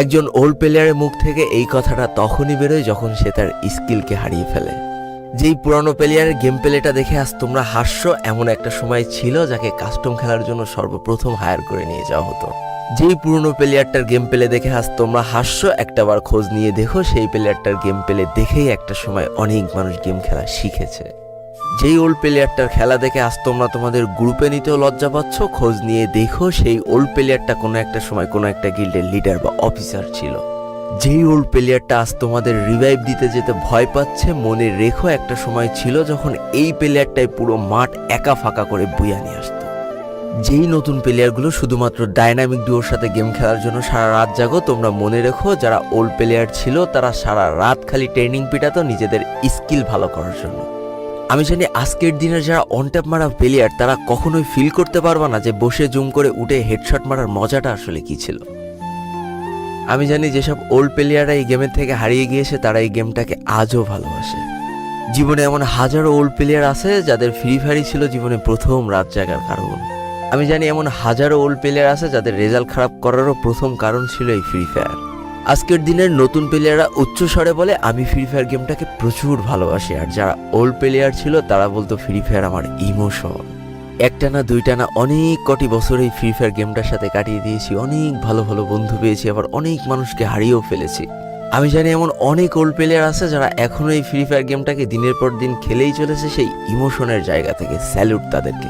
একজন ওল্ড প্লেয়ারের মুখ থেকে এই কথাটা তখনই বেরোয় যখন সে তার স্কিলকে হারিয়ে ফেলে। যেই পুরানো প্লেয়ারের গেম প্লেটা দেখে আজ তোমরা হাসছো, এমন একটা সময় ছিল যাকে কাস্টম খেলার জন্য সর্বপ্রথম হায়ার করে নিয়ে যাওয়া হতো। যেই পুরনো প্লেয়ারটার গেম প্লে দেখে আজ তোমরা হাসছো, একটাবার খোঁজ নিয়ে দেখো সেই প্লেয়ারটার গেম প্লে দেখেই একটা সময় অনেক মানুষ গেম খেলা শিখেছে। যেই ওল্ড প্লেয়ারটার খেলা দেখে আজ তোমরা তোমাদের গ্রুপে নিতেও লজ্জা পাচ্ছ, খোঁজ নিয়ে দেখো সেই ওল্ড প্লেয়ারটা কোনো একটা সময় কোনো একটা গিল্ডের লিডার বা অফিসার ছিল। যেই ওল্ড প্লেয়ারটা আজ তোমাদের রিভাইভ দিতে যেতে ভয় পাচ্ছে, মনে রেখো একটা সময় ছিল যখন এই প্লেয়ারটাই পুরো মাঠ একা ফাঁকা করে বুইয়া নিয়ে আসতো। যেই নতুন প্লেয়ারগুলো শুধুমাত্র ডাইনামিক ডুয়োর সাথে গেম খেলার জন্য সারা রাত জাগো, তোমরা মনে রেখো যারা ওল্ড প্লেয়ার ছিল তারা সারা রাত খালি ট্রেনিং পিটাতো নিজেদের স্কিল ভালো করার জন্য। আমি জানি আজকের দিনের যারা অনট্যাপ মারা প্লেয়ার তারা কখনোই ফিল করতে পারবা না যে বসে জুম করে উঠে হেডশট মারার মজাটা আসলে কি ছিল। আমি জানি যেসব ওল্ড প্লেয়াররা এই গেমের থেকে হারিয়ে গিয়েছে তারা এই গেমটাকে আজও ভালোবাসে। জীবনে এমন হাজারো ওল্ড প্লেয়ার আছে যাদের ফ্রি ফায়ারই ছিল জীবনে প্রথম রাত জাগার কারণ। আমি জানি এমন হাজারো ওল্ড প্লেয়ার আছে যাদের রেজাল্ট খারাপ করারও প্রথম কারণ ছিল এই ফ্রি ফায়ার। আজকের দিনের নতুন প্লেয়াররা উচ্চস্বরে বলে আমি ফ্রি ফায়ার গেমটাকে প্রচুর ভালোবাসি, আর যারা ওল্ড প্লেয়ার ছিল তারা বলতো ফ্রি ফায়ার আমার ইমোশন। একটা না দুইটা না অনেক কটি বছর এই ফ্রি ফায়ার গেমটার সাথে কাটিয়ে দিয়েছি, অনেক ভালো ভালো বন্ধু পেয়েছি, আবার অনেক মানুষকে হারিয়েও ফেলেছি। আমি জানি এমন অনেক ওল্ড প্লেয়ার আছে যারা এখনো এই ফ্রি ফায়ার গেমটাকে দিনের পর দিন খেলেই চলেছে সেই ইমোশনের জায়গা থেকে। স্যালুট তাদেরকে।